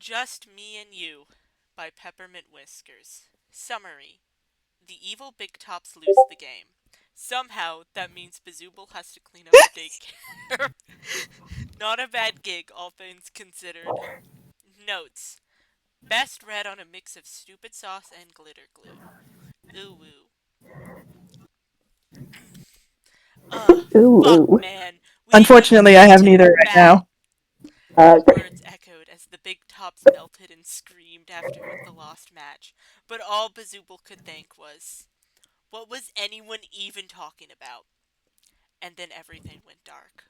Just Me and You by Peppermint Whiskers. Summary. The evil big tops lose the game. Somehow, that means Bazooble has to clean up the daycare. Not a bad gig, all things considered. Notes. Best read on a mix of Stupid Sauce and Glitter Glue. Ooh woo. Ugh, Ooh, fuck ooh. man. We need a Unfortunately, I have skeleton neither right bat. now. Uh, Words echoed as the big tops melted and screamed after the lost match. But all Bazooble could think was, what was anyone even talking about? And then everything went dark.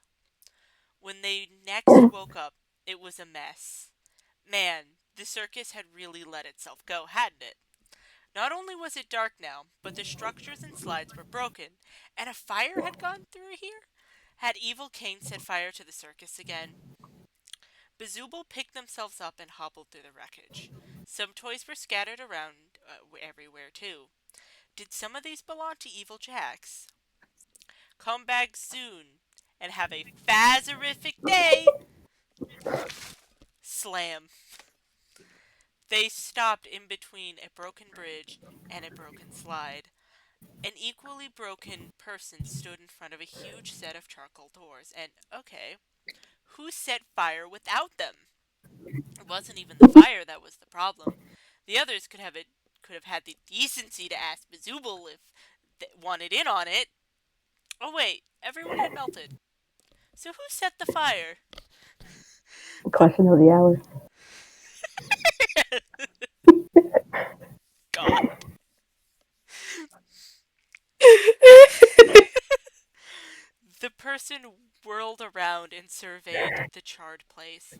When they next woke up, it was a mess. Man, the circus had really let itself go, hadn't it? Not only was it dark now, but the structures and slides were broken, and a fire had gone through here? Had Evil Kane set fire to the circus again? Bazooble picked themselves up and hobbled through the wreckage. Some toys were scattered around everywhere, too. Did some of these belong to Evil Jacks? Come back soon and have a phaserific day! Slam. They stopped in between a broken bridge and a broken slide. An equally broken person stood in front of a huge set of charcoal doors, and, okay, who set fire without them? It wasn't even the fire that was the problem. The others could have had the decency to ask Bazooble if they wanted in on it. Oh wait, everyone had melted. So who set the fire? The question of the hour. God. The person whirled around and surveyed the charred place.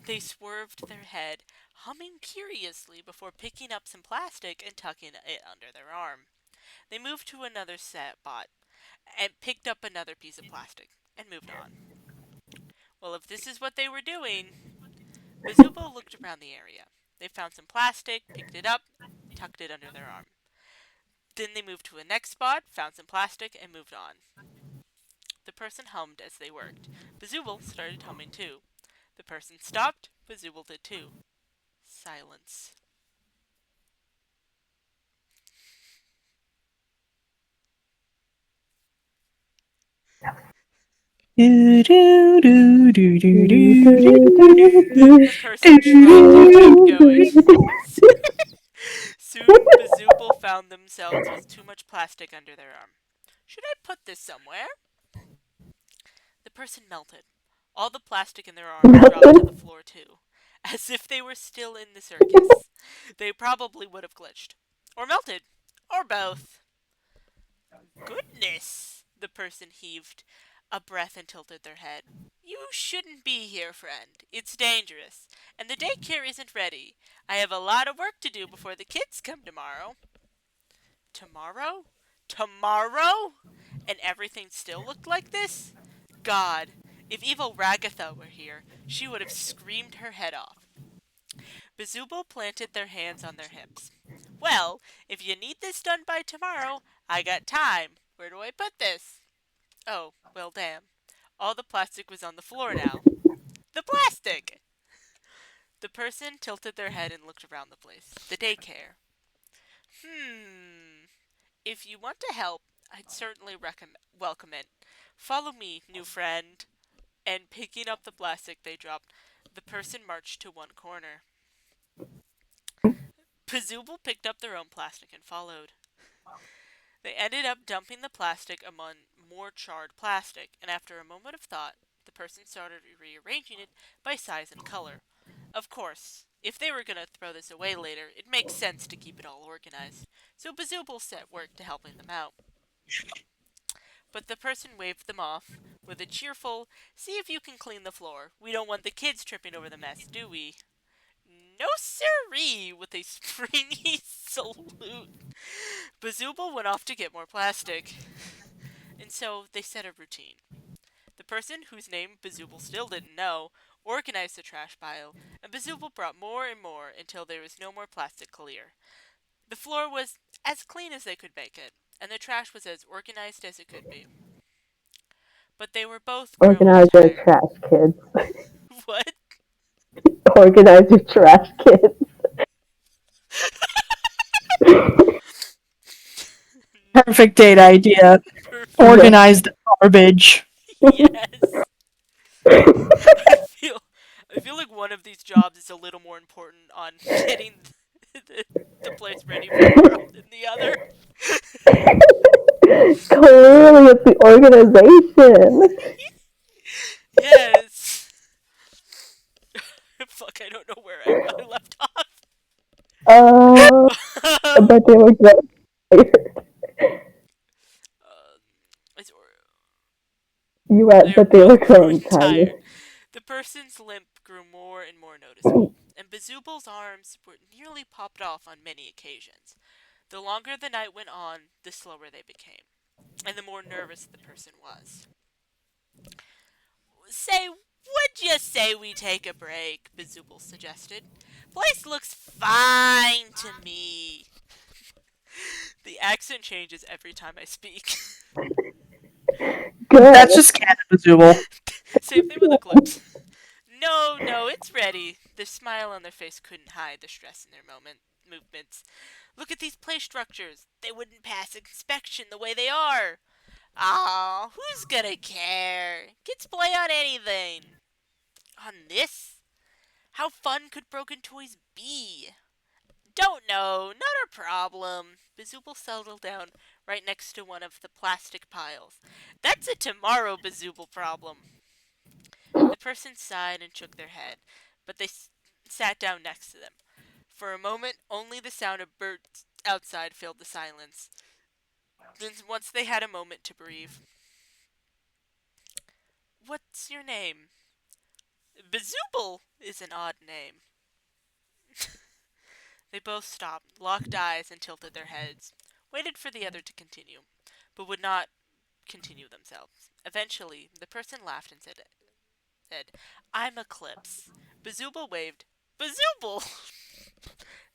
They swerved their head, humming curiously before picking up some plastic and tucking it under their arm. They moved to another spot and picked up another piece of plastic and moved on. Well, if this is what they were doing, Bazooble looked around the area. They found some plastic, picked it up, tucked it under their arm. Then they moved to a next spot, found some plastic, and moved on. The person hummed as they worked. Bazooble started humming too. The person stopped, Bazooble did too. Silence. Do, do, do, do, do, do, The person shrugged and kept going. Soon, Bazooble found themselves with too much plastic under their arm. Should I put this somewhere? The person melted. All the plastic in their arms dropped to the floor, too. As if they were still in the circus. They probably would have glitched. Or melted. Or both. Goodness! The person heaved a breath and tilted their head. You shouldn't be here, friend. It's dangerous. And the daycare isn't ready. I have a lot of work to do before the kids come tomorrow. Tomorrow? Tomorrow? And everything still looked like this? God, if evil Ragatha were here, she would have screamed her head off. Bazooble planted their hands on their hips. Well, if you need this done by tomorrow, I got time. Where do I put this? Oh, well, damn. All the plastic was on the floor now. The plastic! The person tilted their head and looked around the place. The daycare. If you want to help, I'd certainly welcome it. Follow me, new friend. And picking up the plastic they dropped, the person marched to one corner. Bazooble picked up their own plastic and followed. They ended up dumping the plastic among more charred plastic, and after a moment of thought, the person started rearranging it by size and color. Of course, if they were going to throw this away later, it makes sense to keep it all organized, so Bazooble set work to helping them out. But the person waved them off with a cheerful, see if you can clean the floor. We don't want the kids tripping over the mess, do we? No siree, with a springy salute. Bazooble went off to get more plastic. And so they set a routine. The person, whose name Bazooble still didn't know, organized the trash pile, and Bazooble brought more and more until there was no more plastic clear. The floor was as clean as they could make it, and the trash was as organized as it could be. But they were both growing Organize their tired. trash, kids. What? Organize your trash can. Perfect date idea. Perfect. Yes. Organize the garbage. Yes. I feel I feel like one of these jobs is a little more important on getting the, the place ready for the world than the other. Clearly, it's the organization. Yes. Fuck, I don't know where I left Uh, off. but they were great. It's- You went, they were but they were both growing growing tired. tired. The person's limp grew more and more noticeable, and Bazooble's arms were nearly popped off on many occasions. The longer the night went on, the slower they became, and the more nervous the person was. Say, would you say we take a break? Bazooble suggested. Place looks fine to me. The accent changes every time I speak. That's Good. just canon, Bazooble. Same thing with Eclipse. No, no, it's ready. The smile on their face couldn't hide the stress in their movements. Look at these play structures. They wouldn't pass inspection the way they are. Aw, who's gonna care? Kids play on anything. On this? How fun could broken toys be? Don't know, not our problem. Bazooble settled down right next to one of the plastic piles. That's a tomorrow Bazooble problem. The person sighed and shook their head, but they sat down next to them. For a moment, only the sound of birds outside filled the silence. Then, once they had a moment to breathe, what's your name? Bazooble is an odd name. They both stopped, locked eyes, and tilted their heads, waited for the other to continue, but would not continue themselves. Eventually, the person laughed and said, I'm Eclipse. Bazooble waved. Bazooble!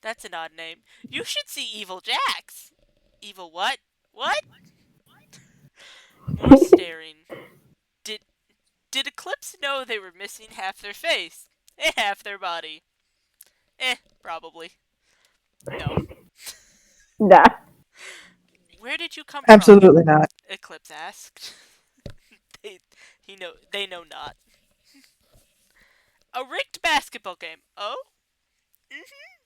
That's an odd name. You should see Evil Jax. Evil what? What? More staring. Did did Eclipse know they were missing half their face and half their body? Probably. No. Nah. Where did you come from? Absolutely not. Eclipse asked. they they know not. A rigged basketball game. Oh?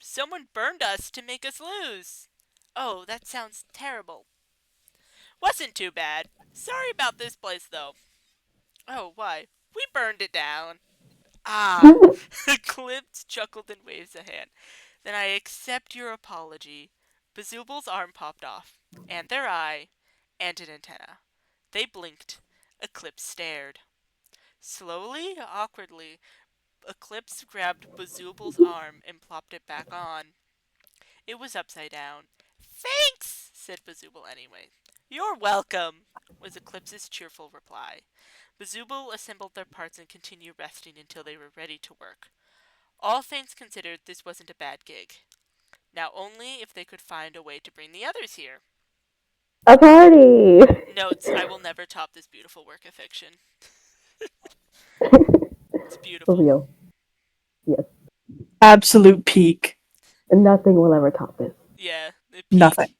Someone burned us to make us lose. Oh, that sounds terrible. Wasn't too bad. Sorry about this place though. Oh, why? We burned it down. Ah. Clint chuckled and waves a hand. Then I accept your apology. Bazooble's arm popped off, and their eye, and an antenna. They blinked. Eclipse stared. Slowly, awkwardly, Eclipse grabbed Bazooble's arm and plopped it back on. It was upside down. Thanks, said Bazooble anyway. You're welcome, was Eclipse's cheerful reply. Bazooble assembled their parts and continued resting until they were ready to work. All things considered, this wasn't a bad gig. Now only if they could find a way to bring the others here. A party. Notes, I will never top this beautiful work of fiction. It's For beautiful. real. Yes. Absolute peak. Nothing will ever top this. Yeah, the peak. Nothing.